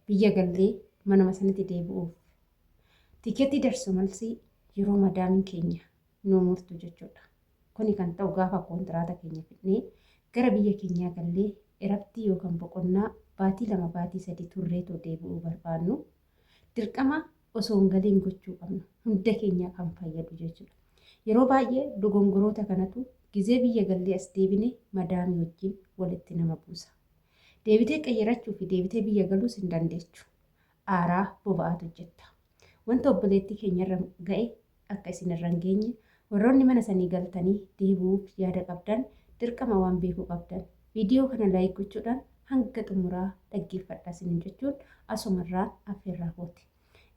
biyya gallee manuma sanatti deebi'uuf tikeetii darsu malsii yeroo madaamiin keenya nuu murtu jechuudha. Kuni kan ta'u gaafa kontiraata keenya fidnee gara biyya keenyaa gallee erabtii yookaan boqonnaa baatii 2 baatii 3 turreetoo deebi'uu barbaannu dirqama osoo hin galiin gochuu qabnu hunda keenya kan fayyadu jechuudha. Yeroo baay'ee dogongoroota kanatu gizee biyya gallee as deebine madaamii wajjin walitti nama buusa. Deebitee qayyarachuu fi deebitee biyya galuus hin dandeechu. Aaraa boba'aatu hojjetta. Wanta obboleettii keenyarra ga'e akka isin irra hin geenye warroonni mana sanii galtanii deebi'uuf yaada qabdan dirqama waan beekuu qabdan. Viidiyoo kana laayik gochuudhaan hanga xumuraa dhaggeeffadhaa isiniin jechuun asumarraan affeerraa kooti.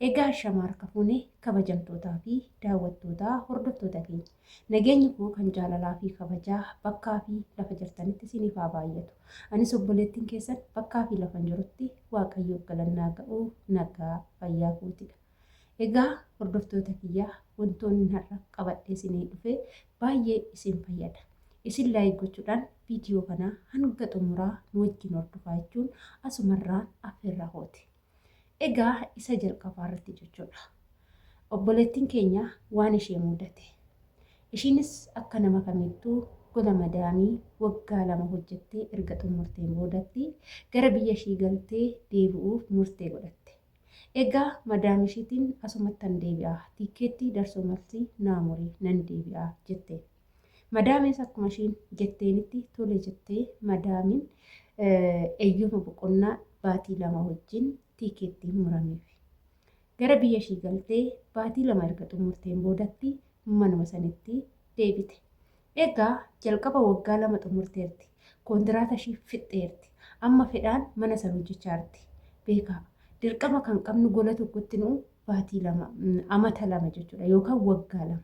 Egaa shamaa harka fuunee kabajamtootaa fi daawwattootaa hordoftoota keenya nageenyi koo kan jaalalaa fi kabajaa bakkaa fi lafa jirtanitti isiniif haa baay'atu. Anis obboleettiin keessan bakkaa fi lafa jirutti waaqayyoof galannaa ga'uu nagaa fayyaa kootidha. Egaa hordoftoota kiyyaa wantoonni har'a qabadhee isinii dhufe baay'ee isin fayyada. Isin laayik gochuudhaan viidiyoo kana hanga xumuraa nu wajjin hordofaa jechuun asumarraan affeerraa kooti. Egaa isa jalqabaa irratti jechuudha. Obboleettiin keenya waan ishee mudate. Ishiinis akka nama kamittuu gola madaamii waggaa 2 hojjettee erga xumurteen boodatti gara biyya ishii galtee deebi'uuf murtee godhatte. Egaa madaamii ishiitiin asumattan deebi'aa tikeettii darsoo malsii naamurii nan deebi'aa jette. Madaamis akkuma ishiin jetteenitti tole jettee madaamiin eeyyama boqonnaa baatii 2 wajjin tikeettiin murameef. Gara biyya ishii galtee baatii 2 erga xumurteen boodatti manuma sanitti deebite. Egaa jalqaba waggaa 2 xumurteerti. Kontiraata ishii fixxeerti. Amma fedhaan mana sana hojjechaa jirti. Beekaa dirqama kan qabnu gola tokkotti nu baatii 2 amata 2 jechuudha yookaan waggaa 2.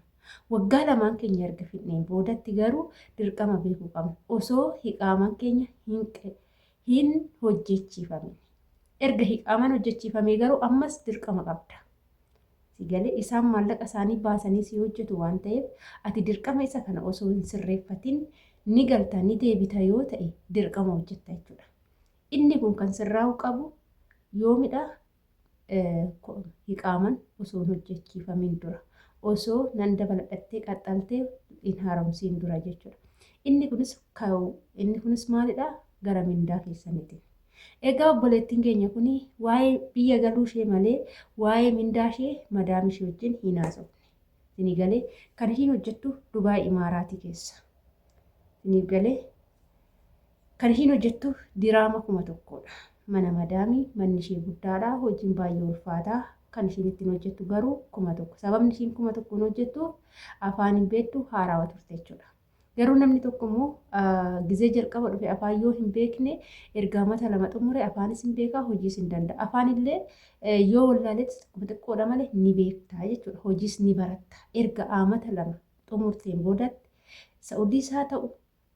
Waggaa 2 keenya erga fixneen boodatti garuu dirqama beekuu qabna. Osoo hiqaaman keenya hin hojjechiifamin. Erga hiqaaman hojjechiifamee garuu ammas dirqama qabda. Sigalee isaan maallaqa isaanii baasanii si hojjetu waan ta'eef ati dirqama isa kana osoo hin sirreeffatin ni galta ni deebita yoo ta'e dirqama hojjetta jechuudha. Inni kun kan sirraa'u qabu yoomidha hiqaaman osoo hin hojjechiifamin dura. Osoo nan dabaladhattee qaxxaltee hin haaromsiin dura jechuudha. Inni kunis maalidha gara mindaa keessaniiti. Egaa obboleettiin keenya kuni waa'ee biyya galuu ishee malee waa'ee mindaa ishee madaamii ishee wajjin hin haasofne. Isinii galee kan ishiin hojjettu Dubaay Imaaraatii keessa. Isinii galee kan ishiin hojjettu diraama 1,000dha. Mana madaamii manni ishee guddaadha hojiin baay'ee ulfaataa. Kan ishiin ittiin hojjettu garuu 1,000. Sababni ishiin 1,000 hojjettuuf afaan hin beektu haarawaa turte jechuudha. Garuu namni tokko immoo gizee jalqaba dhufe afaan yoo hin beekne erga amata 2 xumure afaanis hin beekaa hojiis hin danda'a. Afaan illee yoo wallaaletti xiqqoodha malee ni beektaa jechuudha. Hojiis ni baratta. Erga amata 2 xumurteen boodatti Saa'udiis haa ta'u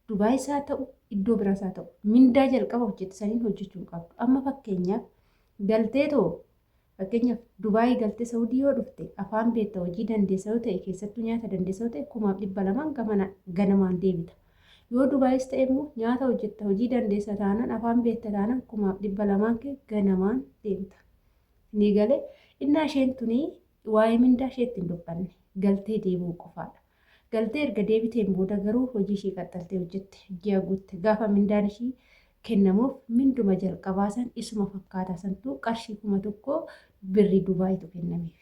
Dubaayis haa ta'u iddoo biraas haa ta'u mindaa jalqaba hojjettisaniin hojjechuu qabdu. Amma fakkeenyaaf galteetoo fakkeenyaaf Dubaayii galtee Saa'udii yoo dhufte afaan beekta hojii dandeessa yoo ta'e keessattuu nyaata dandeessa yoo ta'e 2,200 ganamaan deebita. Yoo Dubaayis ta'e immoo nyaata hojjetta hojii dandeessa taanaan afaan beekta taanaan 2,200 ganamaan deemta. Ni galee innaa isheen tuni waa'ee mindaa isheetti hin dubbanne galtee deebi'uu qofaadha. Galtee erga deebiteen booda garuu hojii ishee qaxxaltee hojjette ji'a guutte gaafa mindaan ishii kennamuuf minduma jalqabaa san isuma fakkaataa santuu qarshii 1,000 birrii Dubaayitu kennameef.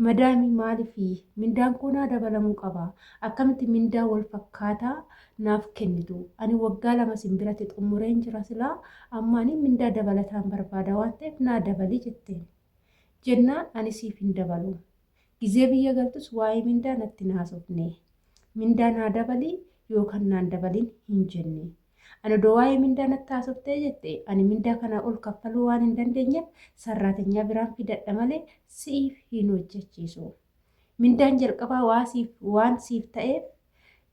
Madaamii maaliifi mindaan koo naa dabalamuu qaba. Akkamitti mindaa wal fakkaataa naaf kennitu. Ani waggaa 2 simbirate xumureen jira silaa amma ani mindaa dabalataan barbaada waan ta'eef naa dabalii jetteen. Jennaan ani siif hin dabalu. Gizee biyya galtus waa'ee mindaa natti naasofne. Mindaa naa dabalii yookaan naan dabaliin hin jenne. Ani waa'ee mindaa natti haasoftee jette ani mindaa kana ol kaffaluu waan hin dandeenyeef sarraatenyaa biraan fidadha malee siif hin hojjechiisu. Mindaan jalqabaa waan siif ta'eef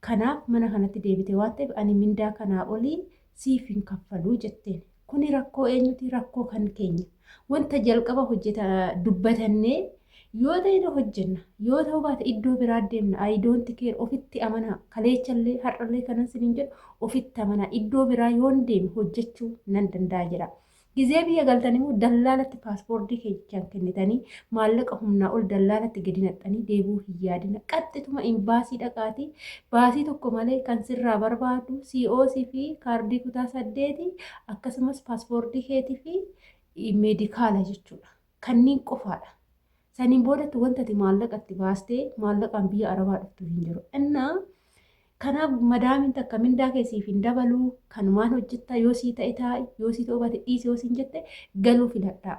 kanaaf mana kanatti deebite waan ta'eef ani mindaa kanaa olii siif hin kaffaluu jetteen. Kuni rakkoo eenyuti rakkoo kan keenya. Wanta jalqaba dubbatannee yoo ta'e hojjenna yoo ta'u baate iddoo biraa deemna ayidoonti keer ofitti amana kaleechallee har'allee kanan siniin jedhu ofitti amana iddoo biraa yoon deeme hojjechuu nan danda'a jedha. Gizee biyya galtanii immoo dallaalatti paaspoortii keessan kennitanii maallaqa humnaa ol dallaalatti gadi naqxanii deebuu hin yaadina. Qaxxituma imbaasii dhaqaatii baasii tokko malee kan sirraa barbaadu COC fi kaardii kutaa 8 akkasumas paaspoortii keetii fi meedikaala jechuudha. Kanneen qofaadha. Saniin boodatti wantati maallaqatti baastee maallaqaan biyya arabaa dhuftu hin jiru. Innaa kanaaf madaamiin takka mindaa keessiif hin dabaluu kanumaan hojjetta yoo sii ta'e taa'e yoo sii ta'u baate dhiise yoo siin jette galuu filadhaa.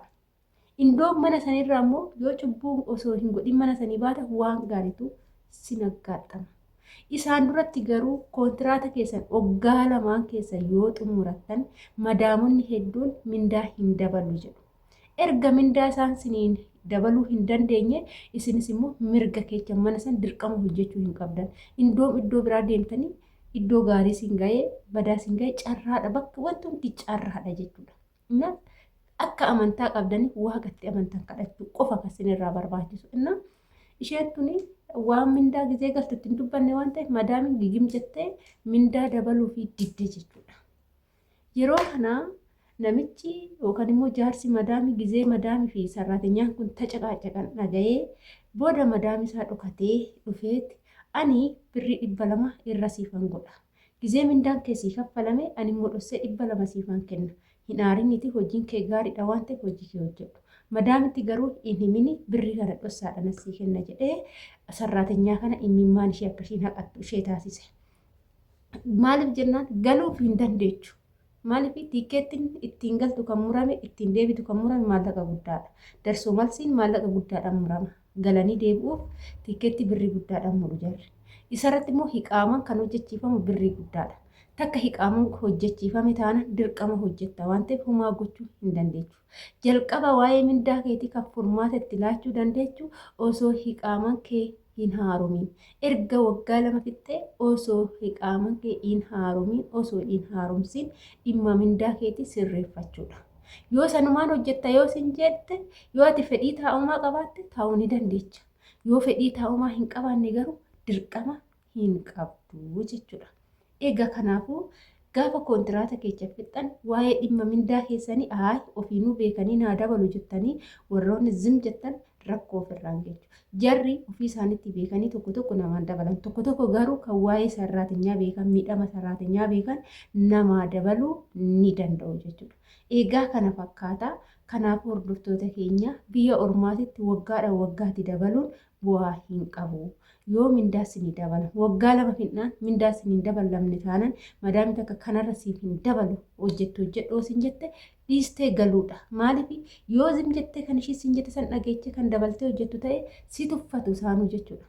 Indoo mana sanirraa immoo yoo cubbuu osoo hin godhin mana sanii baata waan gaariitu si naggaadhama. Isaan duratti garuu kontiraata keessan waggaa lamaan keessa yoo xumurattan madaamonni hedduun mindaa hin dabalu jedhu. Erga mindaa isaan siniin dabaluu hin dandeenye isinis immoo mirga keechan mana san dirqama hojjechuu hin qabdan. Iddoo biraa deemtanii iddoo gaarii siin ga'ee badaa siin ga'ee carraadha bakka wanti hundi carraadha jechuudha. Akka amantaa qabdaniif waaqatti amantan kadhachuu qofa kan isinirraa barbaachisu. Isheen tuni waan mindaa gizee galtutti hin dubbanne waan ta'eef madaamiin gigim jettee mindaa dabaluu fi didde jechuudha. Yeroo kanaa namichi yookaan immoo jaarsi madaamii gizee madaamii fi sarraateenyaan kun tacaqaacaqan dhaga'ee booda madaamii isaa dhokatee dhufeetti ani birrii 200 irra siifan godha. Gizee mindaan keessii kaffalame ani immoo dhossee 200 siifan kenna. Hin aariniti hojiin kee gaariidha waan ta'eef hojii kee hojjedhu. Madaamitti garuu hin himini birrii kana dhossaadha nasii kenna jedhee sarraateenyaa kana imimmaan ishee akka ishiin haqattu ishee taasise. Maaliif jennaan galuuf hin dandeechu. Maaliif tikeettiin ittiin galtu kan murame ittiin deebitu kan murame maallaqa guddaadha. Darsoo malsiin maallaqa guddaadhaan murama. Galanii deebi'uuf tikeetti birrii guddaadhaan muru jarri. Isarratti immoo hiqaaman kan hojjechiifamu birrii guddaadha. Takka hiqaaman hojjechiifame taana dirqama hojjetta waan ta'eef humaa gochuu hin dandeechu. Jalqaba waa'ee mindaa keetii kan furmaata itti laachuu dandeechu osoo hiqaaman kee hin haaromiin. Erga waggaa 2 fixxee osoo hiqaaman kee hin haaromiin osoo hin haaromsiin dhimma mindaa keetii sirreeffachuudha. Yoo sanumaan hojjetta yoo sin jette yoo ati fedhii taa'umaa qabaatte taa'uu ni dandeecha. Yoo fedhii taa'umaa hin qabaanne garuu dirqama hin qabdu jechuudha. Egaa kanaafuu gaafa kontiraata keessa fixxan waa'ee dhimma mindaa keessanii ofiinuu beekanii naa dabalu jettanii warroonni zim jettan rakkoo ofirraan geessu. Jarri ofii isaaniitti beekanii tokko namaan dabalan tokko garuu kan waa'ee sarraateenyaa beekan miidhama sarraateenyaa beekan namaa dabaluu ni danda'u jechuudha. Egaa kana fakkaata. Kanaaf hordoftoota keenya biyya ormaatitti waggaadhaan waggaatti dabaluun bu'aa hin qabu. Yoo mindaa isinii dabalan waggaa 2 fixnaan mindaa isinii dabalamne taanaan madaamii takka kanarra siif hin dabalu hojjedhoo sin jette dhiistee galuudha. Maaliif yoo zim jettee kan ishii sin jette san dhageeche kan dabaltee hojjettu ta'e si tuffatu isaanuu jechuudha.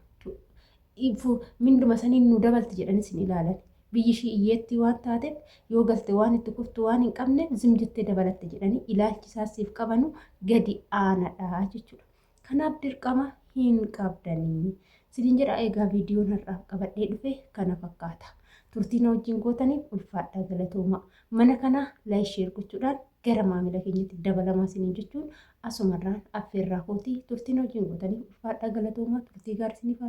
Minduma saniin nu dabalti jedhanii sin ilaalan. Biyyi ishii iyyeetti waan taateef yoo galte waan itti kuftu waan hin qabneef zim jettee dabalatte jedhanii ilaalchisaa siif qabanu gadi aanadha jechuudha. Kanaaf dirqama hin qabdanii. Sinin jedha egaa viidiyoon har'aaf qabadhee dhufe kana fakkaata. Turtiin wajjin gootaniif ulfaadhaa galatooma. Mana kana laayik sheer gochuudhaan gara maamila keenyatti dabalamaa sinin jechuun asumarraan affeerraa kootii turtiin wajjin gootaniif ulfaadhaa galatooma turtii gaarii siniif